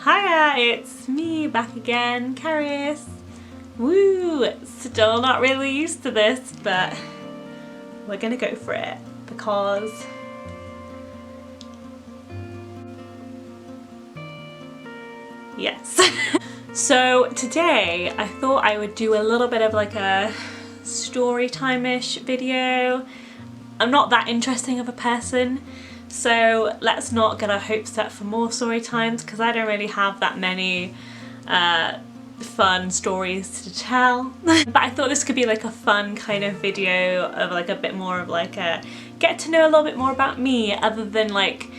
Hiya, it's me back again, Carys. Woo! Still not really used to this, but we're gonna go for it because yes. So today I thought I would do a little bit of like a story time-ish video. I'm not that interesting of a person, so let's not get our hopes up for more story times because I don't really have that many fun stories to tell. But I thought this could be like a fun kind of video of like a bit more of like a get to know a little bit more about me other than like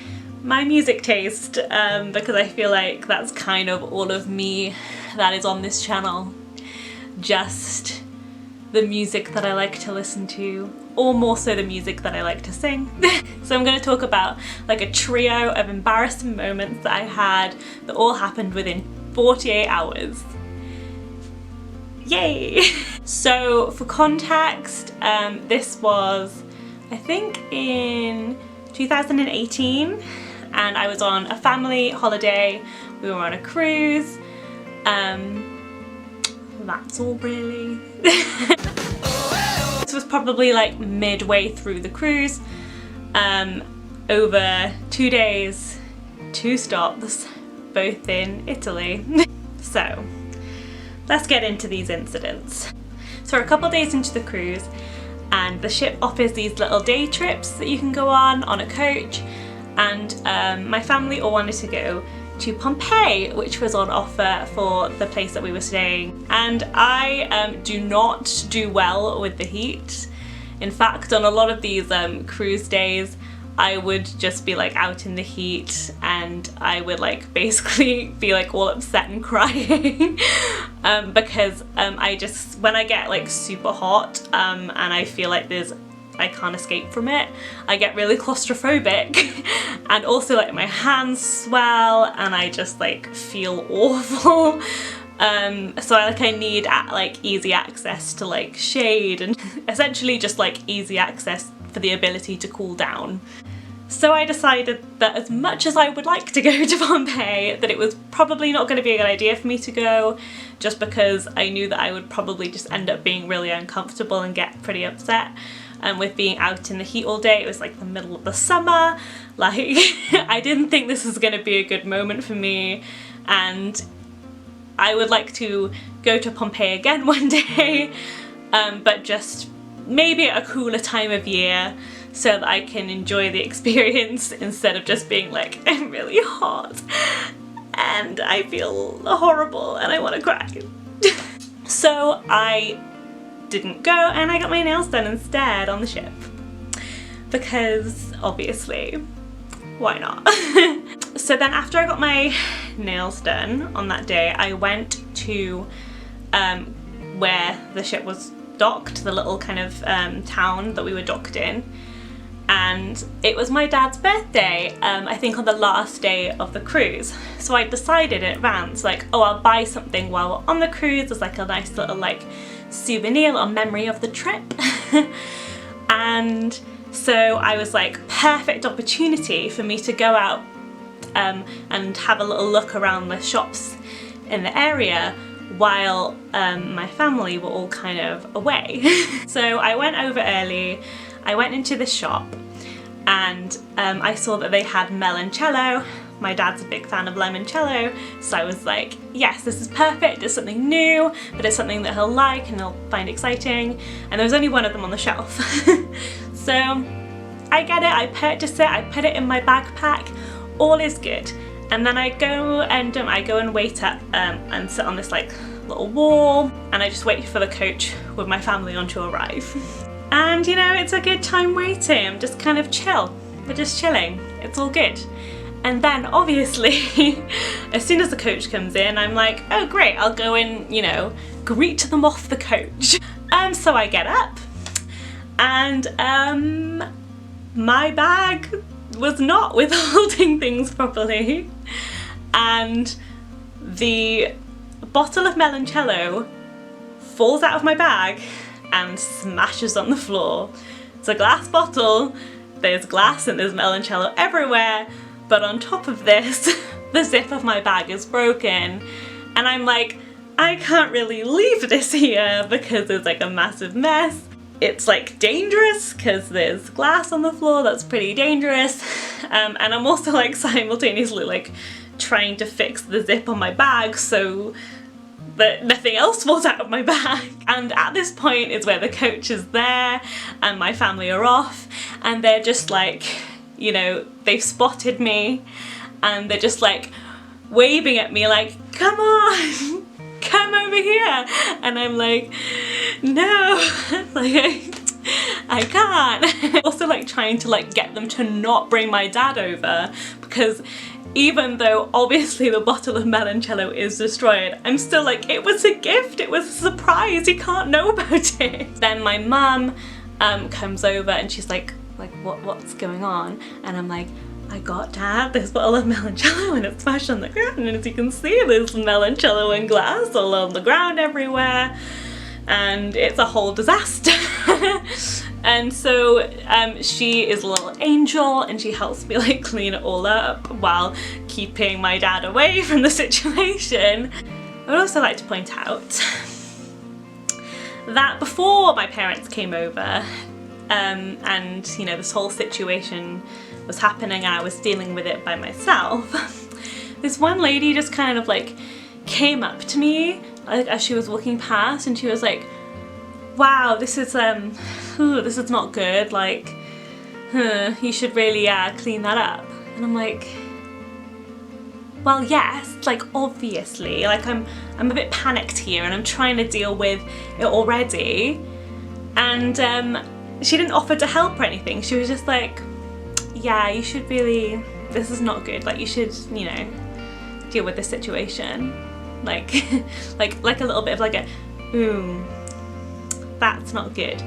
my music taste, because I feel like that's kind of all of me that is on this channel. Just the music that I like to listen to, or more so the music that I like to sing. So I'm going to talk about like a trio of embarrassing moments that I had that all happened within 48 hours. Yay! So for context, this was I think in 2018 and I was on a family holiday. We were on a cruise. That's all really. This was probably like midway through the cruise, over 2 days, 2 stops, both in Italy. So let's get into these incidents. So we're a couple days into the cruise and the ship offers these little day trips that you can go on a coach, and my family all wanted to go to Pompeii, which was on offer for the place that we were staying. And I do not do well with the heat. In fact, on a lot of these cruise days, I would just be like out in the heat and I would like basically be like all upset and crying because I just, when I get like super hot and I feel like I can't escape from it, I get really claustrophobic and also like my hands swell and I just like feel awful. So I need like easy access to like shade and essentially just like easy access for the ability to cool down. So I decided that as much as I would like to go to Pompeii, that it was probably not going to be a good idea for me to go, just because I knew that I would probably just end up being really uncomfortable and get pretty upset. With being out in the heat all day. It was like the middle of the summer, like I didn't think this was going to be a good moment for me, and I would like to go to Pompeii again one day, but just maybe at a cooler time of year so that I can enjoy the experience instead of just being like, I'm really hot and I feel horrible and I want to cry. So I didn't go and I got my nails done instead on the ship because obviously why not. So then after I got my nails done on that day, I went to where the ship was docked, the little kind of town that we were docked in, and it was my dad's birthday, I think on the last day of the cruise. So I decided in advance like, oh, I'll buy something while we're on the cruise as like a nice little like souvenir or memory of the trip. And so I was like, perfect opportunity for me to go out and have a little look around the shops in the area while my family were all kind of away. So I went over early, I went into the shop and I saw that they had Meloncello. My dad's a big fan of limoncello, so I was like, yes, this is perfect, it's something new, but it's something that he'll like and he'll find exciting, and there was only one of them on the shelf. So I get it, I purchase it, I put it in my backpack, all is good. And then I go and wait up and sit on this like little wall, and I just wait for the coach with my family on to arrive. And you know, it's a good time waiting, I'm just kind of chill, we're just chilling, it's all good. And then obviously, as soon as the coach comes in, I'm like, oh great, I'll go and, you know, greet them off the coach. So I get up and my bag was not withholding things properly. And the bottle of Meloncello falls out of my bag and smashes on the floor. It's a glass bottle, there's glass and there's Meloncello everywhere. But on top of this, the zip of my bag is broken, and I'm like, I can't really leave this here because it's like a massive mess. It's like dangerous because there's glass on the floor, that's pretty dangerous. And I'm also like simultaneously like trying to fix the zip on my bag so that nothing else falls out of my bag. And at this point is where the coach is there and my family are off, and they're just like, you know, they've spotted me and they're just like waving at me like, come on, come over here. And I'm like, no, like I can't. Also like trying to like get them to not bring my dad over, because even though obviously the bottle of Meloncello is destroyed, I'm still like, it was a gift, it was a surprise, you can't know about it. Then my mum comes over and she's like what's going on? And I'm like, I got Dad this bottle of Meloncello and it's smashed on the ground, and as you can see there's Meloncello and glass all on the ground everywhere, and it's a whole disaster. And so she is a little angel and she helps me like clean it all up while keeping my dad away from the situation. I would also like to point out that before my parents came over and you know this whole situation was happening and I was dealing with it by myself, this one lady just kind of like came up to me like as she was walking past, and she was like, wow, this is not good, like you should really clean that up. And I'm like, well yes, like obviously, like I'm a bit panicked here and I'm trying to deal with it already. And she didn't offer to help or anything. She was just like, yeah, you should really, this is not good, like you should, you know, deal with this situation. Like like a little bit of like a, ooh, that's not good.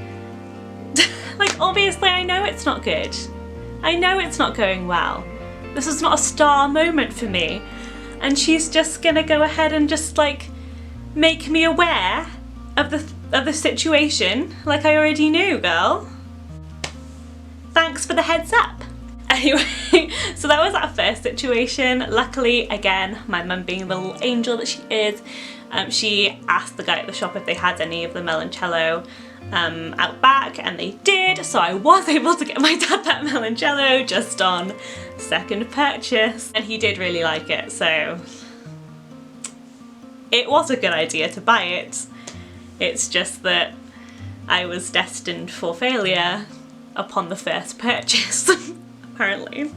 Like obviously I know it's not good. I know it's not going well. This is not a star moment for me. And she's just gonna go ahead and just like make me aware of the situation like I already knew, girl. Thanks for the heads up. Anyway, so that was that first situation. Luckily, again, my mum being the little angel that she is, she asked the guy at the shop if they had any of the Meloncello out back, and they did, so I was able to get my dad that Meloncello just on second purchase, and he did really like it, so it was a good idea to buy it. It's just that I was destined for failure upon the first purchase, apparently.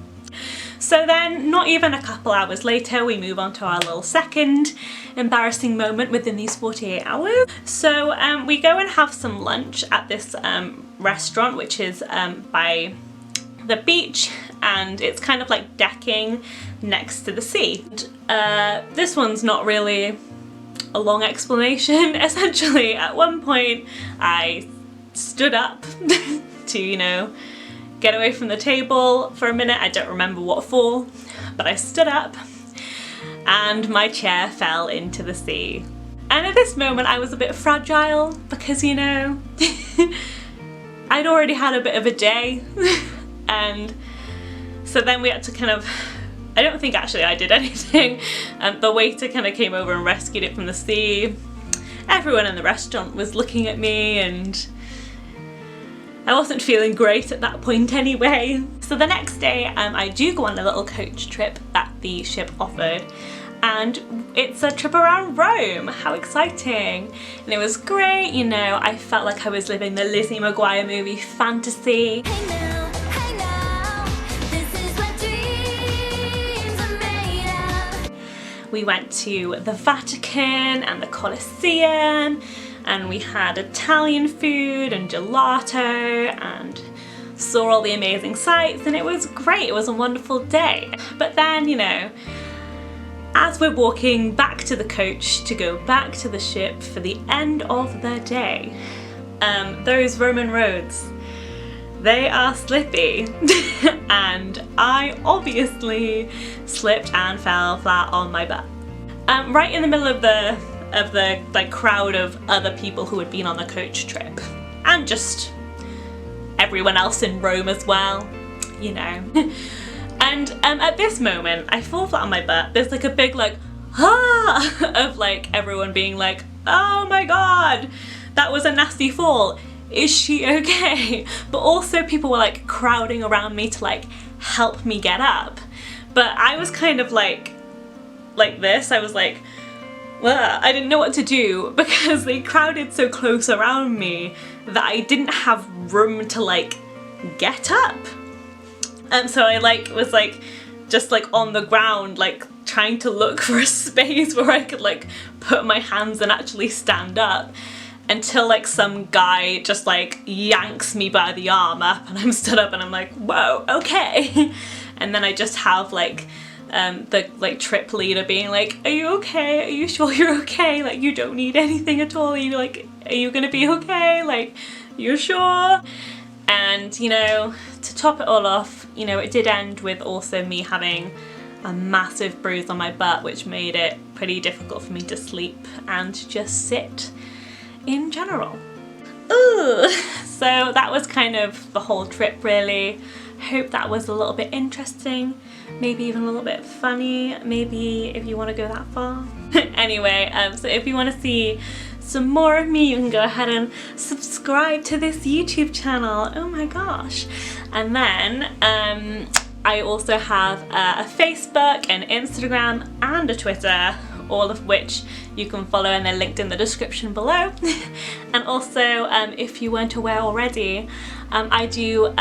So then, not even a couple hours later, we move on to our little second embarrassing moment within these 48 hours. So we go and have some lunch at this restaurant, which is by the beach, and it's kind of like decking next to the sea. And, this one's not really a long explanation. Essentially, at one point, I stood up to, you know, get away from the table for a minute. I don't remember what for, but I stood up and my chair fell into the sea. And at this moment I was a bit fragile because, you know, I'd already had a bit of a day. And so then we had to kind of, I don't think actually I did anything. The waiter kind of came over and rescued it from the sea. Everyone in the restaurant was looking at me and I wasn't feeling great at that point anyway. So the next day I do go on a little coach trip that the ship offered, and it's a trip around Rome. How exciting. And it was great, you know, I felt like I was living the Lizzie McGuire movie fantasy. Hey now, this is what dreams are made of. We went to the Vatican and the Colosseum, and we had Italian food and gelato and saw all the amazing sights, and it was great. It was a wonderful day. But then, you know, as we're walking back to the coach to go back to the ship for the end of the day, those Roman roads, they are slippy. And I obviously slipped and fell flat on my butt. Right in the middle of the like crowd of other people who had been on the coach trip, and just everyone else in Rome as well, you know. And at this moment, I fall flat on my butt. There's like a big like, ah, of like everyone being like, oh my god, that was a nasty fall. Is she okay? But also people were like crowding around me to like help me get up. But I was kind of like this. I was like, ugh. I didn't know what to do because they crowded so close around me that I didn't have room to like get up. And so I like was like just like on the ground, like trying to look for a space where I could like put my hands and actually stand up, until like some guy just like yanks me by the arm up and I'm stood up and I'm like, whoa, okay. And then I just have like the like trip leader being like, are you okay? Are you sure you're okay? Like, you don't need anything at all? Are you like, are you gonna be okay? Like, you sure? And you know, to top it all off, you know, it did end with also me having a massive bruise on my butt, which made it pretty difficult for me to sleep and to just sit in general. Ooh, so that was kind of the whole trip really. Hope that was a little bit interesting, maybe even a little bit funny, maybe if you want to go that far. Anyway, so if you want to see some more of me, you can go ahead and subscribe to this YouTube channel. Oh my gosh. And then I also have a Facebook, an Instagram and a Twitter, all of which you can follow and they're linked in the description below. And also, if you weren't aware already, I do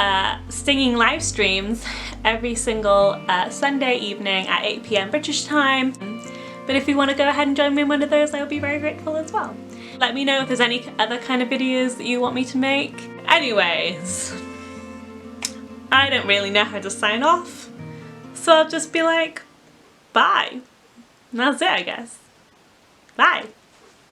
singing live streams every single Sunday evening at 8 PM British time. But if you want to go ahead and join me in one of those, I would be very grateful as well. Let me know if there's any other kind of videos that you want me to make. Anyways, I don't really know how to sign off, so I'll just be like, bye. And that's it, I guess.